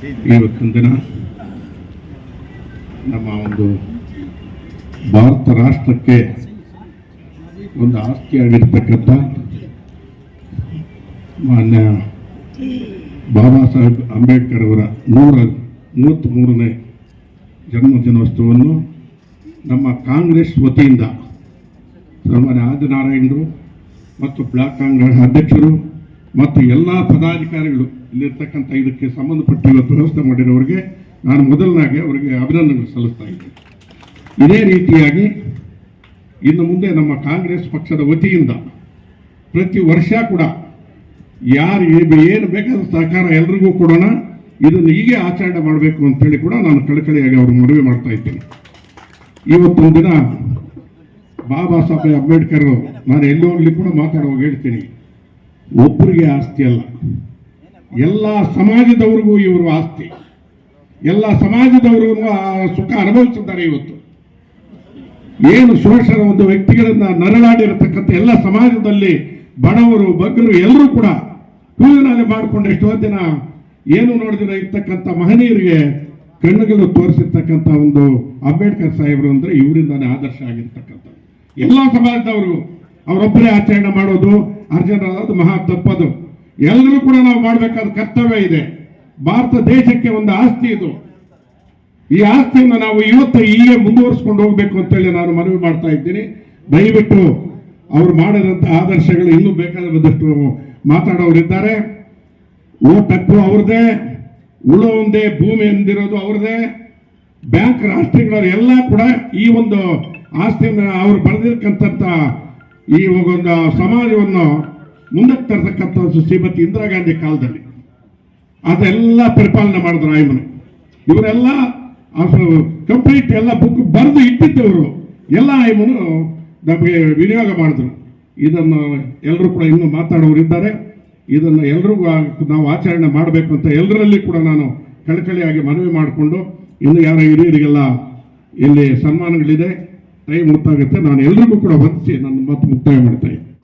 ಇವತ್ತಿನ ದಿನ ನಮ್ಮ ಒಂದು ಭಾರತ ರಾಷ್ಟ್ರಕ್ಕೆ ಒಂದು ಆಸ್ತಿಯಾಗಿರ್ತಕ್ಕಂಥ ಮಾನ್ಯ ಬಾಬಾ ಸಾಹೇಬ್ ಅಂಬೇಡ್ಕರ್ ಅವರ 133ನೇ ಜನ್ಮದಿನೋತ್ಸವವನ್ನು ನಮ್ಮ ಕಾಂಗ್ರೆಸ್ ವತಿಯಿಂದ ಸನ್ಮಾನ್ಯ ಆದಿನಾರಾಯಣರು ಮತ್ತು ಬ್ಲಾಕ್ ಕಾಂಗ್ರೆಸ್ ಅಧ್ಯಕ್ಷರು ಮತ್ತು ಎಲ್ಲ ಪದಾಧಿಕಾರಿಗಳು ಇಲ್ಲಿರ್ತಕ್ಕಂಥ ಇದಕ್ಕೆ ಸಂಬಂಧಪಟ್ಟ ಇವತ್ತು ವ್ಯವಸ್ಥೆ ಮಾಡಿರೋರಿಗೆ ನಾನು ಮೊದಲನಾಗಿ ಅವರಿಗೆ ಅಭಿನಂದನೆ ಸಲ್ಲಿಸ್ತಾ ಇದ್ದೇನೆ. ಇದೇ ರೀತಿಯಾಗಿ ಇನ್ನು ಮುಂದೆ ನಮ್ಮ ಕಾಂಗ್ರೆಸ್ ಪಕ್ಷದ ವತಿಯಿಂದ ಪ್ರತಿ ವರ್ಷ ಕೂಡ ಯಾರು ಏನು ಬೇಕಾದ ಸಹಕಾರ ಎಲ್ರಿಗೂ ಕೊಡೋಣ, ಇದನ್ನು ಹೀಗೆ ಆಚರಣೆ ಮಾಡಬೇಕು ಅಂತೇಳಿ ಕೂಡ ನಾನು ಕಳಕಳಿಯಾಗಿ ಅವರು ಮನವಿ ಮಾಡ್ತಾ ಇದ್ದೇನೆ. ಇವತ್ತೊಂದು ದಿನ ಬಾಬಾ ಸಾಹೇಬ್ ಅಂಬೇಡ್ಕರ್ ನಾನು ಎಲ್ಲಿ ಹೋಗ್ಲಿ ಕೂಡ ಮಾತಾಡುವಾಗ ಹೇಳ್ತೀನಿ, ಒಬ್ಬರಿಗೆ ಆಸ್ತಿ ಅಲ್ಲ, ಎಲ್ಲ ಸಮಾಜದವ್ರಿಗೂ ಇವರು ಆಸ್ತಿ, ಎಲ್ಲ ಸಮಾಜದವರು ಸುಖ ಅನುಭವಿಸಿದ್ದಾರೆ. ಇವತ್ತು ಏನು ಶೋಷಣ ಒಂದು ವ್ಯಕ್ತಿಗಳನ್ನ ನರಳಾಡಿರತಕ್ಕಂಥ ಎಲ್ಲ ಸಮಾಜದಲ್ಲಿ ಬಡವರು ಬಗ್ಗರು ಎಲ್ಲರೂ ಕೂಡ ಕೂಲಿನಾಲೆ ಮಾಡಿಕೊಂಡು ಎಷ್ಟೋ ದಿನ ಏನು ನೋಡಿದ್ರೆ ಇರ್ತಕ್ಕಂಥ ಮಹನೀಯರಿಗೆ ಕಣ್ಣುಗಳು ತೋರಿಸಿರ್ತಕ್ಕಂಥ ಒಂದು ಅಂಬೇಡ್ಕರ್ ಸಾಹೇಬರು ಅಂದ್ರೆ ಇವರಿಂದಾನೇ ಆದರ್ಶ ಆಗಿರ್ತಕ್ಕಂಥ ಎಲ್ಲ ಸಮಾಜದವ್ರಿಗೂ ಅವರೊಬ್ಬರೇ ಆಚರಣೆ ಮಾಡೋದು ಅರ್ಜುನರಾದ ಮಹಾ ತಪ್ಪದು. ಎಲ್ಲರೂ ಕೂಡ ನಾವು ಮಾಡಬೇಕಾದ ಕರ್ತವ್ಯ ಇದೆ. ಭಾರತ ದೇಶಕ್ಕೆ ಒಂದು ಆಸ್ತಿ ಇದು. ಈ ಆಸ್ತಿಯನ್ನು ನಾವು ಇವತ್ತು ಹೀಗೆ ಮುಂದುವರಿಸ್ಕೊಂಡು ಹೋಗ್ಬೇಕು ಅಂತೇಳಿ ನಾನು ಮನವಿ ಮಾಡ್ತಾ ಇದ್ದೀನಿ. ದಯವಿಟ್ಟು ಅವ್ರು ಮಾಡಿದಂಥ ಆದರ್ಶಗಳು ಇನ್ನೂ ಬೇಕಾದಷ್ಟು ಮಾತಾಡೋರಿದ್ದಾರೆ. ಓಟ್ ಹಕ್ಕು ಅವ್ರದೇ, ಉಳೋ ಒಂದೇ ಭೂಮಿ ಎಂದಿರೋದು ಅವ್ರದೇ, ಬ್ಯಾಂಕ್ ರಾಷ್ಟ್ರಗಳು ಎಲ್ಲ ಕೂಡ ಈ ಒಂದು ಆಸ್ತಿಯನ್ನು ಅವರು ಬರೆದಿರ್ತಕ್ಕಂಥ ಈ ಒಂದು ಸಮಾಜವನ್ನು ಮುಂದಕ್ಕೆ ತರತಕ್ಕಂಥ ಶ್ರೀಮತಿ ಇಂದಿರಾ ಗಾಂಧಿ ಕಾಲದಲ್ಲಿ ಅದೆಲ್ಲ ಪರಿಪಾಲನೆ ಮಾಡಿದ್ರು ಆಯ್ಮನು. ಇವರೆಲ್ಲ ಕಂಪ್ಲೀಟ್ ಎಲ್ಲ ಬುಕ್ ಬರೆದು ಇಟ್ಟಿದ್ದವರು ಎಲ್ಲ ಆಯ್ಮನು ನಮಗೆ ವಿನಿಯೋಗ ಮಾಡಿದ್ರು. ಇದನ್ನು ಎಲ್ಲರೂ ಕೂಡ ಇನ್ನೂ ಮಾತಾಡೋರಿದ್ದಾರೆ. ಇದನ್ನು ಎಲ್ರಿಗೂ ನಾವು ಆಚರಣೆ ಮಾಡಬೇಕು ಅಂತ ಎಲ್ಲರಲ್ಲಿ ಕೂಡ ನಾನು ಕಳಕಳಿಯಾಗಿ ಮನವಿ ಮಾಡಿಕೊಂಡು, ಇನ್ನು ಯಾರ ಹಿರಿಯರಿಗೆಲ್ಲ ಇಲ್ಲಿ ಸನ್ಮಾನಗಳಿದೆ, ಟೈಮ್ ಗೊತ್ತಾಗುತ್ತೆ, ನಾನು ಎಲ್ರಿಗೂ ಕೂಡ ವಂದಿಸಿ ನನ್ನ ಮಾತು ಮುಕ್ತಾಯ ಮಾಡ್ತಾ ಇದ್ದೀನಿ.